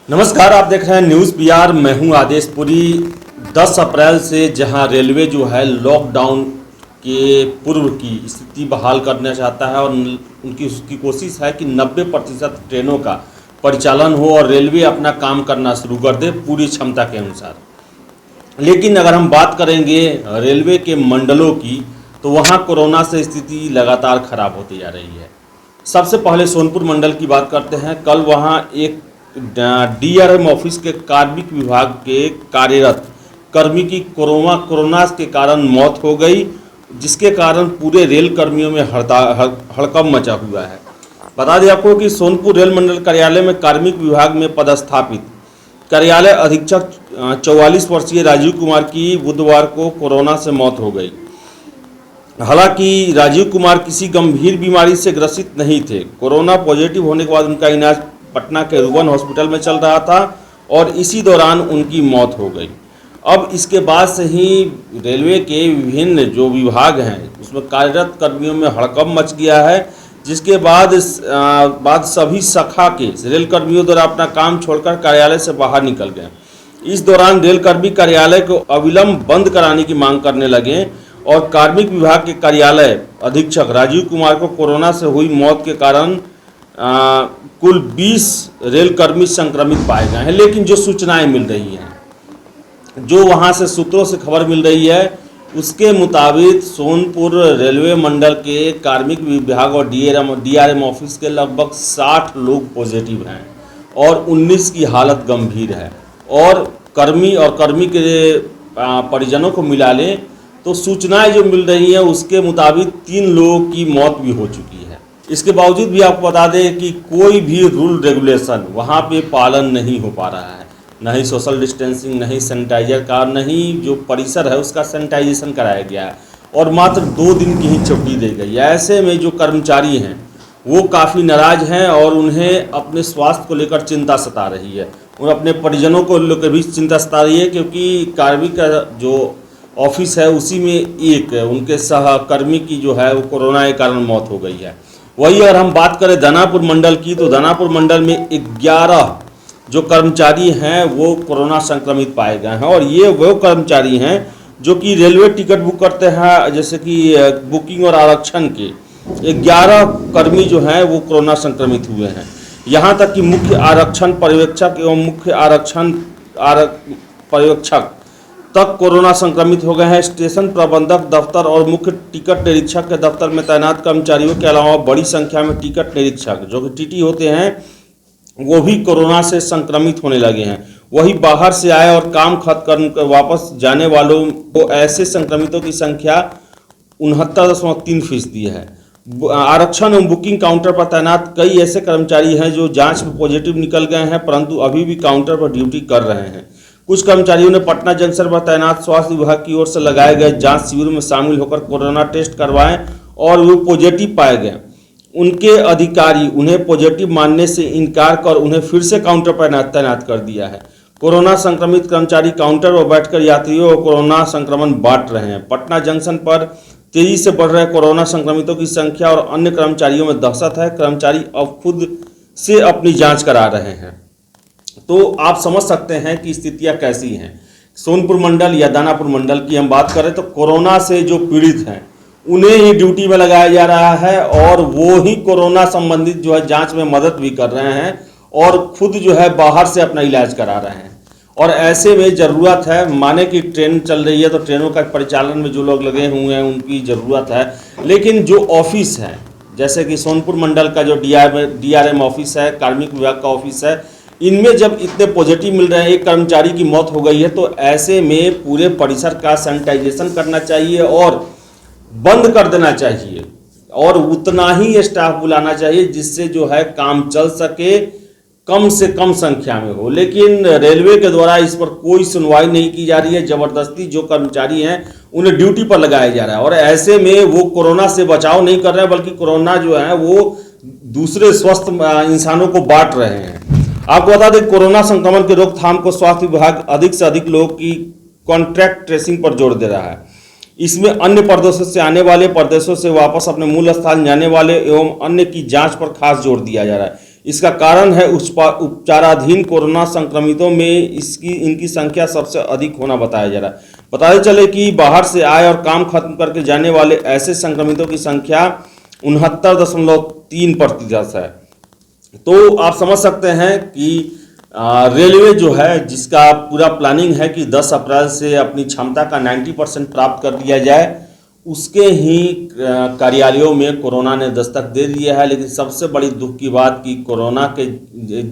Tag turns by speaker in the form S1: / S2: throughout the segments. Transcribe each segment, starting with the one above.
S1: नमस्कार, आप देख रहे हैं न्यूज़ बिहार। मैं हूं आदेश पुरी। 10 अप्रैल से जहां रेलवे जो है लॉकडाउन के पूर्व की स्थिति बहाल करना चाहता है और उनकी उसकी कोशिश है कि 90% ट्रेनों का परिचालन हो और रेलवे अपना काम करना शुरू कर दे पूरी क्षमता के अनुसार। लेकिन अगर हम बात करेंगे रेलवे के मंडलों की, तो वहां कोरोना से स्थिति लगातार खराब होती जा रही है। सबसे पहले सोनपुर मंडल की बात करते हैं। कल वहां एक डीआरएम ऑफिस के कार्मिक विभाग के कार्यरत कर्मी की कोरोना के कारण मौत हो गई, जिसके कारण पूरे रेल कर्मियों में हड़कंप मचा हुआ है। बता दें आपको कि सोनपुर रेल मंडल कार्यालय में कार्मिक विभाग में पदस्थापित कार्यालय अधीक्षक 44 वर्षीय राजीव कुमार की बुधवार को कोरोना से मौत हो गई। हालांकि राजीव कुमार किसी गंभीर बीमारी से ग्रसित नहीं थे। कोरोना पॉजिटिव होने के बाद उनका इलाज पटना के रुबन हॉस्पिटल में चल रहा था और इसी दौरान उनकी मौत हो गई। अब इसके बाद से ही रेलवे के विभिन्न जो विभाग हैं उसमें कार्यरत कर्मियों में हड़कंप मच गया है, जिसके बाद सभी शाखा के रेल कर्मियों द्वारा अपना काम छोड़कर कार्यालय से बाहर निकल गए। इस दौरान रेल कर्मी कार्यालय को अविलंब बंद कराने की मांग करने लगे और कार्मिक विभाग के कार्यालय अधीक्षक राजीव कुमार को कोरोना से हुई मौत के कारण कुल 20 रेलकर्मी संक्रमित पाए गए हैं। लेकिन जो सूचनाएं मिल रही हैं, जो वहां से सूत्रों से खबर मिल रही है, उसके मुताबिक सोनपुर रेलवे मंडल के कार्मिक विभाग और डीआरएम ऑफिस के लगभग 60 लोग पॉजिटिव हैं और 19 की हालत गंभीर है। और कर्मी के परिजनों को मिला लें तो सूचनाएं जो मिल रही हैं उसके मुताबिक 3 लोगों की मौत भी हो चुकी है। इसके बावजूद भी आपको बता दें कि कोई भी रूल रेगुलेशन वहाँ पे पालन नहीं हो पा रहा है, न ही सोशल डिस्टेंसिंग, न ही सैनिटाइजर का, न ही जो परिसर है उसका सैनिटाइजेशन कराया गया है और मात्र 2 दिन की ही छुट्टी दी गई है। ऐसे में जो कर्मचारी हैं वो काफ़ी नाराज हैं और उन्हें अपने स्वास्थ्य को लेकर चिंता सता रही है और अपने परिजनों को लेकर भी चिंता सता रही है, क्योंकि कार्मिक का जो ऑफिस है उसी में एक उनके सहकर्मी की जो है वो कोरोना के कारण मौत हो गई है। वही अगर हम बात करें दानापुर मंडल की, तो दानापुर मंडल में 11 जो कर्मचारी हैं वो कोरोना संक्रमित पाए गए हैं और ये वो कर्मचारी हैं जो कि रेलवे टिकट बुक करते हैं, जैसे कि बुकिंग और आरक्षण के 11 कर्मी जो हैं वो कोरोना संक्रमित हुए हैं। यहाँ तक कि मुख्य आरक्षण पर्यवेक्षक एवं मुख्य आरक्षण पर्यवेक्षक तक कोरोना संक्रमित हो गए हैं। स्टेशन प्रबंधक दफ्तर और मुख्य टिकट निरीक्षक के दफ्तर में तैनात कर्मचारियों के अलावा बड़ी संख्या में टिकट निरीक्षक जो कि टीटी होते हैं वो भी कोरोना से संक्रमित होने लगे हैं। वही बाहर से आए और काम खत्म कर वापस जाने वालों को ऐसे संक्रमितों की संख्या 69.3% है। आरक्षण एवं बुकिंग काउंटर पर तैनात कई ऐसे कर्मचारी हैं जो जांच में पॉजिटिव निकल गए हैं, परंतु अभी भी काउंटर पर ड्यूटी कर रहे हैं। कुछ कर्मचारियों ने पटना जंक्शन पर तैनात स्वास्थ्य विभाग की ओर से लगाए गए जांच शिविर में शामिल होकर कोरोना टेस्ट करवाएं और वो पॉजिटिव पाए गए। उनके अधिकारी उन्हें पॉजिटिव मानने से इनकार कर उन्हें फिर से काउंटर पर तैनात कर दिया है। कोरोना संक्रमित कर्मचारी काउंटर पर बैठकर यात्रियों को कोरोना संक्रमण बांट रहे हैं। पटना जंक्शन पर तेजी से बढ़ रहे कोरोना संक्रमितों की संख्या और अन्य कर्मचारियों में दहशत है। कर्मचारी अब खुद से अपनी जाँच करा रहे हैं। तो आप समझ सकते हैं कि स्थितियां कैसी हैं। सोनपुर मंडल या दानापुर मंडल की हम बात करें तो कोरोना से जो पीड़ित हैं उन्हें ही ड्यूटी में लगाया जा रहा है और वो ही कोरोना संबंधित जो है जांच में मदद भी कर रहे हैं और खुद जो है बाहर से अपना इलाज करा रहे हैं। और ऐसे में ज़रूरत है, माने कि ट्रेन चल रही है तो ट्रेनों का परिचालन में जो लोग लगे हुए हैं उनकी ज़रूरत है, लेकिन जो ऑफिस है जैसे कि सोनपुर मंडल का जो डीआरएम ऑफिस है, कार्मिक विभाग का ऑफिस है, इनमें जब इतने पॉजिटिव मिल रहे हैं, एक कर्मचारी की मौत हो गई है, तो ऐसे में पूरे परिसर का सैनिटाइजेशन करना चाहिए और बंद कर देना चाहिए और उतना ही स्टाफ बुलाना चाहिए जिससे जो है काम चल सके, कम से कम संख्या में हो। लेकिन रेलवे के द्वारा इस पर कोई सुनवाई नहीं की जा रही है। ज़बरदस्ती जो कर्मचारी हैं उन्हें ड्यूटी पर लगाया जा रहा है और ऐसे में वो कोरोना से बचाव नहीं कर रहे हैं, बल्कि कोरोना जो है वो दूसरे स्वस्थ इंसानों को बांट रहे हैं। आपको बता दें, कोरोना संक्रमण की रोकथाम को स्वास्थ्य विभाग अधिक से अधिक लोगों की कॉन्ट्रैक्ट ट्रेसिंग पर जोर दे रहा है। इसमें अन्य प्रदेशों से आने वाले, प्रदेशों से वापस अपने मूल स्थान जाने वाले एवं अन्य की जांच पर खास जोर दिया जा रहा है। इसका कारण है उपचाराधीन कोरोना संक्रमितों में इनकी संख्या सबसे अधिक होना बताया जा रहा है। बताते चले कि बाहर से आए और काम खत्म करके जाने वाले ऐसे संक्रमितों की संख्या 69.3% है। तो आप समझ सकते हैं कि रेलवे जो है, जिसका पूरा प्लानिंग है कि 10 अप्रैल से अपनी क्षमता का 90% प्राप्त कर लिया जाए, उसके ही कार्यालयों में कोरोना ने दस्तक दे दिया है। लेकिन सबसे बड़ी दुख की बात कि कोरोना के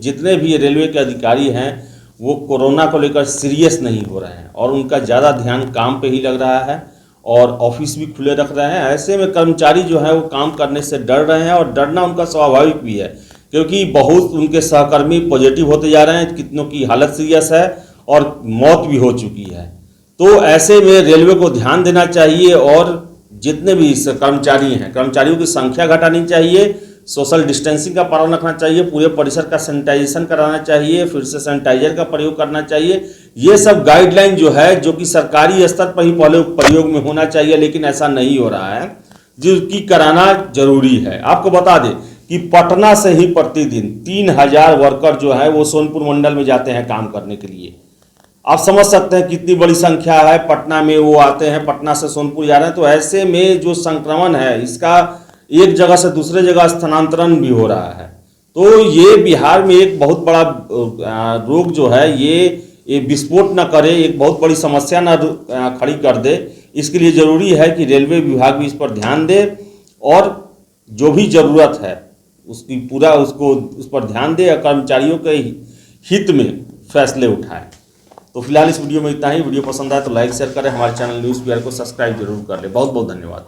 S1: जितने भी रेलवे के अधिकारी हैं वो कोरोना को लेकर सीरियस नहीं हो रहे हैं और उनका ज़्यादा ध्यान काम पे ही लग रहा है और ऑफिस भी खुले रख रहे हैं। ऐसे में कर्मचारी जो है वो काम करने से डर रहे हैं और डरना उनका स्वाभाविक भी है, क्योंकि बहुत उनके सहकर्मी पॉजिटिव होते जा रहे हैं, कितनों की हालत सीरियस है और मौत भी हो चुकी है। तो ऐसे में रेलवे को ध्यान देना चाहिए और जितने भी कर्मचारी हैं, कर्मचारियों की संख्या घटानी चाहिए, सोशल डिस्टेंसिंग का पालन रखना चाहिए, पूरे परिसर का सैनिटाइजेशन कराना चाहिए, फिर से सैनिटाइजर का प्रयोग करना चाहिए। ये सब गाइडलाइन जो है, जो कि सरकारी स्तर पर ही पहले प्रयोग में होना चाहिए, लेकिन ऐसा नहीं हो रहा है, जिसकी कराना जरूरी है। आपको बता दें कि पटना से ही प्रतिदिन 3000 वर्कर जो है वो सोनपुर मंडल में जाते हैं काम करने के लिए। आप समझ सकते हैं कितनी बड़ी संख्या है, पटना में वो आते हैं, पटना से सोनपुर जा रहे हैं। तो ऐसे में जो संक्रमण है, इसका एक जगह से दूसरे जगह स्थानांतरण भी हो रहा है। तो ये बिहार में एक बहुत बड़ा रोग जो है ये विस्फोट न करे, एक बहुत बड़ी समस्या न खड़ी कर दे। इसके लिए ज़रूरी है कि रेलवे विभाग भी इस पर ध्यान दे और जो भी ज़रूरत है उसकी पूरा उस पर ध्यान दे और कर्मचारियों के हित में फैसले उठाए। तो फिलहाल इस वीडियो में इतना ही। वीडियो पसंद आए तो लाइक शेयर करें, हमारे चैनल न्यूज़ बिहार को सब्सक्राइब जरूर कर लें। बहुत बहुत धन्यवाद।